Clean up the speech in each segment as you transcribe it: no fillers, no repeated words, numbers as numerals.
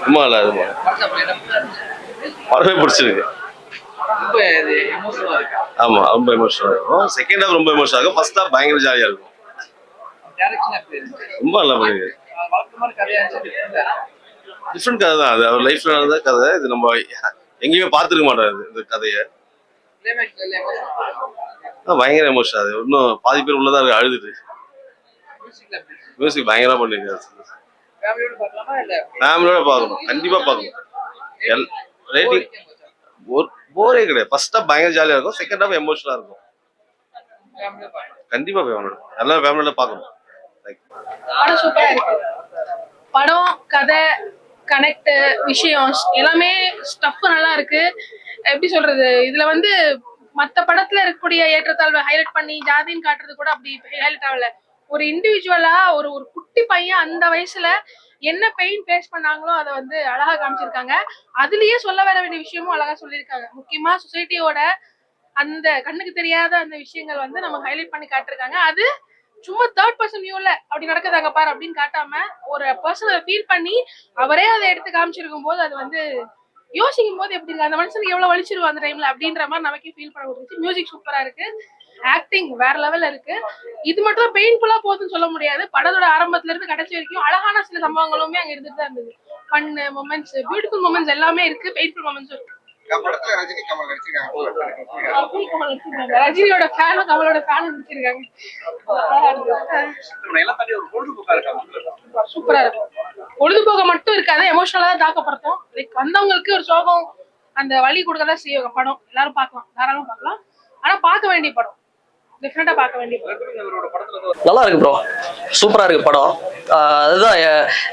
ரொம்ப நல்லா இருக்குமா, படமே பிடிச்சிருக்கு. ஆமா, ரொம்ப எமோஷனல் இருக்கும். செகண்ட் ஹாஃப் ரொம்ப எமோஷனல் இருக்கும். ஃபர்ஸ்ட் ஹாஃப் பயங்கர ஜாலியா இருக்கும். ரொம்ப நல்லா பண்ணிருக்கு. டிஃப்ரெண்ட் கதை தான். அது அவர் லைஃப்ல நடந்த கதை. இது நம்ம எங்கேயுமே பார்த்துருக்க மாட்டோம் இந்த கதையை. பயங்கர எமோஷன். அது இன்னும் பாதி பேர் உள்ளதா இருக்கு அழுதுட்டு. மியூசிக் பயங்கரமா பண்ணிருக்காரு. ஃபேமிலியோட பார்க்கணும், கண்டிப்பா பார்க்கணும். ரேட்டிங் போரே கிடையாது. ஃபர்ஸ்ட் ஹாஃப் பயங்கர ஜாலியா இருக்கும், செகண்ட் ஹாஃப் எமோஷனலா இருக்கும். கண்டிப்பா ஃபேமிலியோட, எல்லாரும் ஃபேமிலியோட பார்க்கணும். படம் சூப்பரா இருக்கு. படம், கதை, கனெக்ட், விஷயம் எல்லாமே ஸ்டஃப் நல்லா இருக்கு. எப்படி சொல்றது, இதுல வந்து மத்த படத்துல இருக்கக்கூடிய ஏற்றத்தாழ்வை ஹைலைட் பண்ணி ஜாதின்னு காட்டுறது கூட அப்படி ஹைலைட் ஆகல. ஒரு இண்டிவிஜுவலா ஒரு ஒரு குட்டி பையன் அந்த வயசுல என்ன பெயின் ஃபேஸ் பண்ணாங்களோ அதை வந்து அழகா காமிச்சிருக்காங்க. அதுலயே சொல்ல வர வேண்டிய விஷயமும் அழகா சொல்லியிருக்காங்க. முக்கியமா சொசைட்டியோட அந்த கண்ணுக்கு தெரியாத அந்த விஷயங்கள் வந்து நம்ம ஹைலைட் பண்ணி காட்டிருக்காங்க. அது சும்மா தேர்ட் பர்சன் வியூல அப்படி நடக்குதாங்க பாரு அப்படின்னு காட்டாம ஒரு பர்சனை ஃபீல் பண்ணி அவரே அதை எடுத்து காமிச்சிருக்கும் போது அது வந்து யோசிக்கும் போது எப்படி இருக்கு, அந்த மனுஷனுக்கு எவ்வளவு வலிச்சிருவோம் அந்த டைம்ல அப்படின்ற மாதிரி நமக்கே ஃபீல் பண்ண கொடுத்துச்சு. மியூசிக் சூப்பரா இருக்கு, ஆக்டிங் வேற லெவல்ல இருக்கு. இது மட்டும் பெயின்ஃபுல்லா போகுதுன்னு சொல்ல முடியாது. படத்தோட ஆரம்பத்துல இருந்து கடைசி வரைக்கும் அழகான சில சம்பவங்களுமே அங்க இருந்துட்டு தான் இருந்தது. ஃபன்னு மொமெண்ட்ஸ், பியூட்டிஃபுல் மொமெண்ட்ஸ் எல்லாமே இருக்கு, பெயின்ஃபுல் மொமெண்ட்ஸ் இருக்கு. ரஜினியோட ஃபேனும் கமலோட ஃபேனும் நடிச்சிருக்காங்க. சூப்பரா இருக்கும். பொழுதுபோக்க மட்டும் இருக்காது, எமோஷனலா தான் தாக்கப்படுத்தும். லைக் வந்தவங்களுக்கு ஒரு சோகம் அந்த வலி கொடுக்கதான் செய்வாங்க. படம் எல்லாரும் பார்க்கலாம், தாராளமா பார்க்கலாம். ஆனா பார்க்க வேண்டிய படம், டெஃபினட்டா பார்க்க வேண்டிய படம். நல்லா இருக்கு ப்ரோ, சூப்பரா இருக்கு படம். அதுதான்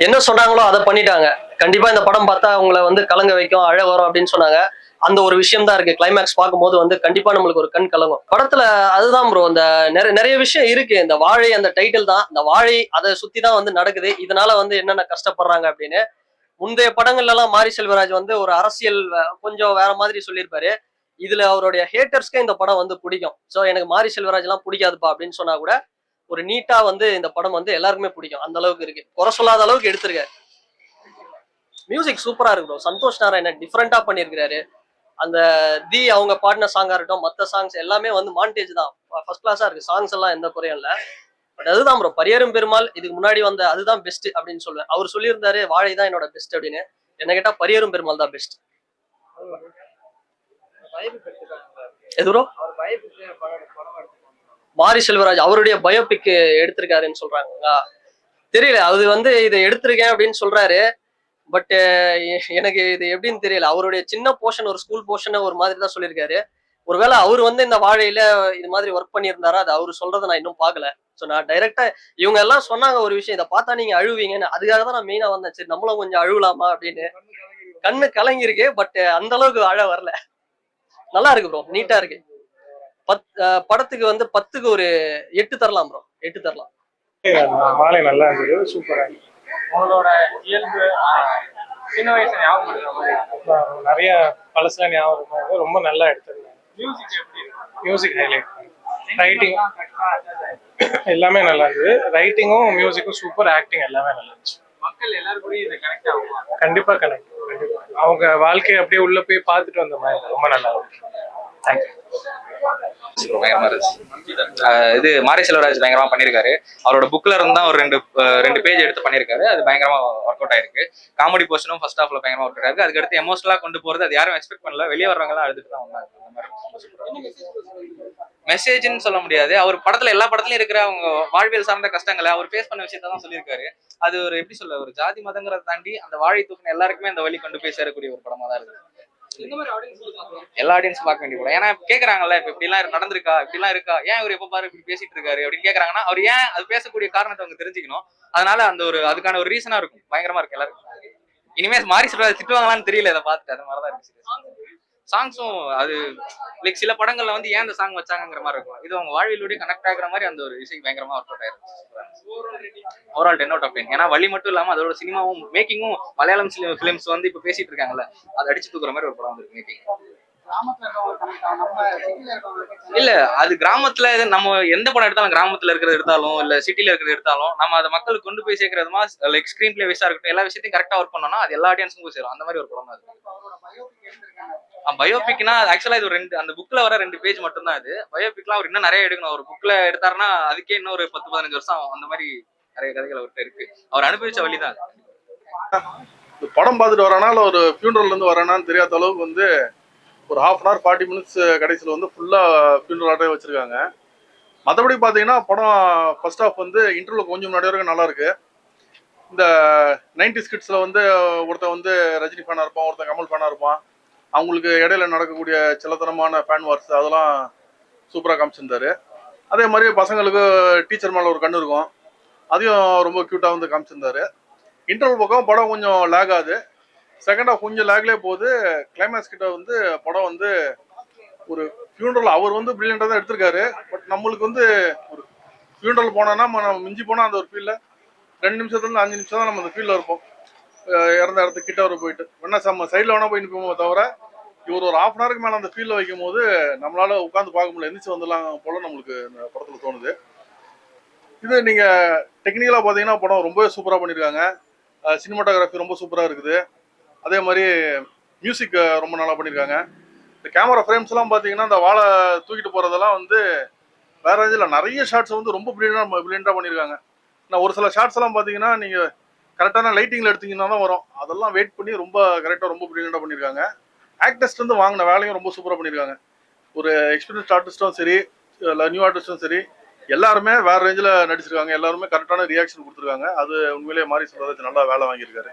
என்ன சொன்னாங்களோ அதை பண்ணிட்டாங்க. கண்டிப்பா இந்த படம் பார்த்தா உங்களை வந்து கலங்க வைக்கும், அழ வரும் அப்படின்னு சொன்னாங்க. அந்த ஒரு விஷயம் தான் இருக்கு. கிளைமேக்ஸ் பார்க்கும்போது வந்து கண்டிப்பா நம்மளுக்கு ஒரு கண் கலங்கும் படத்துல. அதுதான் ப்ரோ, இந்த நிறைய விஷயம் இருக்கு. இந்த வாழை அந்த டைட்டில் தான், இந்த வாழை அதை சுத்தி தான் வந்து நடக்குது. இதனால வந்து என்னென்ன கஷ்டப்படுறாங்க அப்படின்னு. முந்தைய படங்கள்ல எல்லாம் மாரி செல்வராஜ் வந்து ஒரு அரசியல் கொஞ்சம் வேற மாதிரி சொல்லியிருப்பாரு. இதுல அவருடைய ஹேட்டர்ஸ்க்கு இந்த படம் வந்து பிடிக்கும். சோ எனக்கு மாரி செல்வராஜ் எல்லாம் பிடிக்காதுப்பா அப்படின்னு சொன்னா கூட ஒரு நீட்டா வந்து இந்த படம் வந்து எல்லாருக்குமே பிடிக்கும். அந்த அளவுக்கு இருக்கு, குறை சொல்லாத அளவுக்கு எடுத்திருக்காரு. மியூசிக் சூப்பரா இருக்கு ப்ரோ. சந்தோஷ் நாராயணன் டிஃப்ரெண்டா பண்ணியிருக்காரு. அந்த அவங்க பாடின சாங்கா இருக்கட்டும், மற்ற சாங்ஸ் எல்லாமே வந்து மாண்டேஜ் தான், ஃபர்ஸ்ட் கிளாஸா இருக்கு. சாங்ஸ் எல்லாம் எந்த குறையும் இல்லை. பட் அதுதான் ப்ரோ, பரியரும் பெருமாள் இதுக்கு முன்னாடி வந்த அதுதான் பெஸ்ட் அப்படின்னு சொல்லுவேன். அவர் சொல்லியிருந்தாரு வாழை தான் என்னோட பெஸ்ட் அப்படின்னு. என்ன கேட்டா பரியரும் பெருமாள் தான் பெஸ்ட். எதுரோ மாரி செல்வராஜ் அவருடைய பயோபிக் எடுத்திருக்காருன்னு சொல்றாங்க. தெரியல, அது வந்து இதை எடுத்திருக்கேன் அப்படின்னு சொல்றாரு. பட் எனக்கு இது எப்படின்னு தெரியல. அவருடைய சின்ன போர்ஷன், ஒரு ஸ்கூல் போர்ஷன் ஒரு மாதிரி தான் சொல்லியிருக்காரு. ஒருவேளை அவர் வந்து இந்த வாழையில இது மாதிரி ஒர்க் பண்ணியிருந்தாரா, அது அவரு சொல்றதை நான் இன்னும் பார்க்கல. ஸோ நான் டைரக்டா இவங்க எல்லாம் சொன்னாங்க ஒரு விஷயம், இதை பார்த்தா நீங்க அழுவீங்கன்னு. அதுக்காக தான் நான் மெயினா வந்தேன். சரி நம்மளும் கொஞ்சம் அழுவலாமா அப்படின்னு. கண்ணு கலங்கிருக்கு, பட் அந்த அளவுக்கு அழ வரல. நல்லா இருக்கு ப்ரோ, நீட்டா இருக்கு. படத்துக்கு வந்து 10க்கு ஒரு 8 தரலாம் ப்ரோ, 8 தரலாம். மாலை நல்லா இருந்தது, சூப்பரா இருக்கு. உங்களோட இயல்பு சின்ன வயசு ஞாபகம் நிறைய பழசுல ஞாபகம், ரொம்ப நல்லா எடுத்திருந்தாங்க. மியூசிக் எப்படி மியூசிக் ஹைலைட், ரைட்டிங் எல்லாமே நல்லா இருந்தது. ரைட்டிங்கும் மியூசிக்கும் சூப்பர், ஆக்டிங் எல்லாமே நல்லா இருந்துச்சு. மக்கள் எல்லாரும் கூட இதை கனெக்ட் ஆகும். கண்டிப்பா கனெக்ட், கண்டிப்பா அவங்க வாழ்க்கையை அப்படியே உள்ள போய் பார்த்துட்டு வந்த மாதிரி ரொம்ப நல்லா இருக்கு. தேங்க்யூ. இது மாரி செல்வராஜ் பயங்கரமா பண்ணிருக்காரு. அவரோட புக்ல இருந்து தான் ஒரு ரெண்டு பேஜ் எடுத்து பண்ணிருக்காரு. அது பயங்கரமா ஒர்க் அவுட் ஆயிருக்கு. காமெடி போர்ஷனும் ஃபர்ஸ்ட் ஹாஃப்ல பயங்கரமா ஒர்க் ஆயிருக்கு. அதுக்கு அடுத்து எமோஷனலா கொண்டு போறது அது யாரும் எக்ஸ்பெக்ட் பண்ணல. வெளியே வர்றவங்க எல்லாம் அழுதுட்டு தான் வந்தாங்க. மெசேஜ்னு சொல்ல முடியாது. அவர் படத்துல எல்லா படத்துலயும் இருக்கிற அவங்க வாழ்வியல் சார்ந்த கஷ்டங்களை அவர் ஃபேஸ் பண்ண விஷயத்த தான் சொல்லியிருக்காரு. அது ஒரு எப்படி சொல்ல, ஒரு ஜாதி மதங்கிறத தாண்டி அந்த வாழை தூக்கின எல்லாருக்குமே அந்த வழி கொண்டு போய் சேரக்கூடிய ஒரு படமா தான் இருக்கு. எல்லா ஆடியன்ஸும் பார்க்க வேண்டிய படம். ஏன்னா கேக்குறாங்கல்ல, இப்ப இப்படி எல்லாம் நடந்திருக்கா, இப்படி எல்லாம் இருக்கா, ஏன் இவர் எப்ப பாரு இப்படி பேசிட்டு இருக்காரு அப்படின்னு கேக்குறாங்கன்னா அவர் ஏன் அது பேசக்கூடிய காரணத்தை அவங்க தெரிஞ்சுக்கணும். அதனால அந்த ஒரு அதுக்கான ஒரு ரீசனா இருக்கும். பயங்கரமா இருக்கு எல்லாருக்கும். இனிமே மாரி செல்வராஜ் திட்டுவாங்களான்னு தெரியல இதை பார்த்துட்டு. அது மாதிரிதான் இருக்கு. சாங்ஸும் அது லைக் சில படங்கள்ல வந்து ஏன் அந்த சாங் வச்சாங்கிற மாதிரி இருக்கும். இது அவங்க வாழ்வியலோட கனெக்ட் ஆகுற மாதிரி அந்த ஒரு விஷயம் பயங்கரமா ஒர்க் அவுட் ஆயிருக்கு. Overall 10 out of 10. ஏன்னா வழி மட்டும் இல்லாம அதோட சினிமாவும் மேக்கிங்கும் மலையாளம் பிலிம்ஸ் வந்து இப்ப பேசிட்டு இருக்காங்கல்ல, அதை அடிச்சு தூக்குற மாதிரி ஒரு படம் வந்து மேக்கிங். கிராமத்துல இருக்கவங்க கனெக்ட் ஆகும், நம்ம சிட்டில இருக்கவங்களுக்கு இல்ல அது கிராமத்துல நம்ம எந்த படம் எடுத்தாலும், கிராமத்துல இருக்கிறது எடுத்தாலும் இல்ல சிட்டில இருக்கிறது எடுத்தாலும், நம்ம அதை மக்களுக்கு கொண்டு போய் சேர்க்கறதுமா லைக் ஸ்கிரீன் பிளே வைஸா இருக்கட்டும், எல்லா விஷயத்தையும் கரெக்டா ஒர்க் பண்ணோம்னா அது எல்லா ஆடியன்ஸுக்கும் போய் சேரும். அந்த மாதிரி ஒரு படம் தான் அது. அவரோட பயோபிக் எடுத்திருக்காங்க. பயோபிக்னா ஆக்சுவலா இது ஒரு அந்த புக்ல வர 2 பேஜ் மட்டும் தான் இது. பயோபிக்லாம் அவர் இன்னும் நிறைய எடுக்கணும். ஒரு புக்ல எடுத்தாருன்னா அதுக்கே இன்னும் ஒரு 10-15 வருஷம் ஆகும். அந்த மாதிரி நிறைய கதைகள் அவர்கிட்ட இருக்கு. அவர் அனுபவிச்ச வழிதான் அது. இந்த படம் பார்த்துட்டு வரானா இல்லை ஒரு ஃபியூனரல் இருந்து வரானான்னு தெரியாத அளவுக்கு வந்து ஒரு ஹாஃப் அன் ஹவர் 40 மினிட்ஸ் கடைசியில் வந்து ஃபுல்லாக ஃபியூனரல் ஆட்டே வச்சிருக்காங்க. மற்றபடி பார்த்தீங்கன்னா படம் ஃபர்ஸ்ட் ஹாஃப் வந்து இன்டர்வியூ கொஞ்சம் முன்னாடி வரைக்கும் நல்லா இருக்கு. இந்த 90s கிட்ஸில் வந்து ஒருத்தன் வந்து ரஜினி ஃபேனாக இருப்பான், ஒருத்தன் கமல் ஃபேனாக இருப்பான். அவங்களுக்கு இடையில நடக்கக்கூடிய சிலத்தனமான ஃபேன் வார்ஸ் அதெல்லாம் சூப்பராக காமிச்சிருந்தாரு. அதே மாதிரி பசங்களுக்கு டீச்சர் மேலே ஒரு கண்ணு இருக்கும், அதையும் ரொம்ப க்யூட்டாக வந்து காமிச்சிருந்தாரு. இன்டர்வல் பக்கம் படம் கொஞ்சம் லேக் ஆகுது. செகண்ட் ஹாஃப் கொஞ்சம் லேக்லேயே போகுது. கிளைமேக்ஸ் கிட்ட வந்து படம் வந்து ஒரு ஃபியூனரல் அவர் வந்து பிரில்லியண்டாக தான் எடுத்திருக்காரு. பட் நம்மளுக்கு வந்து ஒரு ஃபியூனரல் போனோன்னா நம்ம மிஞ்சி போனால் அந்த ஒரு ஃபீல்டில் 2 நிமிஷத்துலேருந்து 5 நிமிஷம் தான் நம்ம அந்த ஃபீல்டில் இருப்போம். இறந்த இடத்துக்கு கிட்ட வர போயிட்டு வேணா நம்ம சைடில் வேணா போய் நிற்போமே தவிர இவர் ஒரு ஹாஃப் அன் ஹவருக்கு மேலே அந்த ஃபீல்டில் வைக்கும் போது நம்மளால உட்காந்து பார்க்க முடியல, எந்திரிச்சு வந்துடலாம் போல நம்மளுக்கு இந்த படத்தில் தோணுது. இது நீங்கள் டெக்னிக்கலாக பார்த்தீங்கன்னா படம் ரொம்பவே சூப்பராக பண்ணியிருக்காங்க. சினிமாட்டோகிராஃபி ரொம்ப சூப்பராக இருக்குது. அதே மாதிரி மியூசிக் ரொம்ப நல்லா பண்ணியிருக்காங்க. இந்த கேமரா ஃப்ரேம்ஸ்லாம் பார்த்தீங்கன்னா இந்த வாழை தூக்கிட்டு போகிறதெல்லாம் வந்து வேற இதில் நிறைய ஷாட்ஸ் வந்து ரொம்ப பிரில்லியண்டாக பண்ணியிருக்காங்க. நான் ஒரு சில ஷாட்ஸ் எல்லாம் பார்த்தீங்கன்னா நீங்கள் கரெக்டான லைட்டிங்கில் எடுத்தீங்கன்னா தான் வரும். அதெல்லாம் வெயிட் பண்ணி ரொம்ப கரெக்டாக ரொம்ப பிரில்லியண்டாக பண்ணியிருக்காங்க. ஆக்டர்ஸ்ட் வந்து வாங்கின வேலையும் ரொம்ப சூப்பராக பண்ணியிருக்காங்க. ஒரு எக்ஸ்பீரியன்ஸ் ஆர்டிஸ்ட்டும் சரி, இல்லை நியூ ஆர்டிஸ்ட்டும் சரி, எல்லாருமே வேற ரேஞ்சில் நடிச்சிருக்காங்க. எல்லாருமே கரெக்டான ரியாக்ஷன் கொடுத்துருக்காங்க. அது உண்மையிலேயே மாரி செல்வராஜ் நல்லா வேலை வாங்கியிருக்காரு.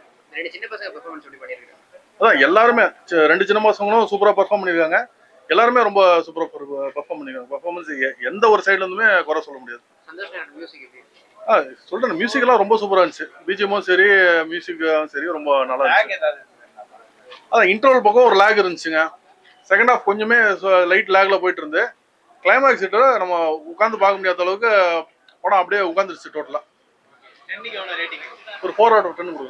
அதான் எல்லாருமே 2 சின்ன பசங்களும் சூப்பராக பர்ஃபார்ம் பண்ணியிருக்காங்க. எல்லாருமே ரொம்ப சூப்பராக பர்ஃபார்ம் பண்ணியிருக்காங்க. பர்ஃபார்மன்ஸ் எந்த ஒரு சைட்ல இருந்துமே குறை சொல்ல முடியாது. சொல்றேன், மியூசிக் எல்லாம் ரொம்ப சூப்பராக இருந்துச்சு. பிஜிஎம்மும் சரி, மியூசிக்கும் சரி ரொம்ப நல்லா இருந்துச்சு. அதான் இன்டர்வல் பக்கம் ஒரு லேக் இருந்துச்சுங்க. செகண்ட் ஹாஃப் கொஞ்சமே லைட் லேக்ல போயிட்டு இருந்து கிளைமேக்ஸ் கிட்ட நம்ம உட்காந்து பார்க்க முடியாத அளவுக்கு படம் அப்படியே உட்காந்துருச்சு. டோட்டலா ஒரு 4 out of 10 கொடுக்கலாம்.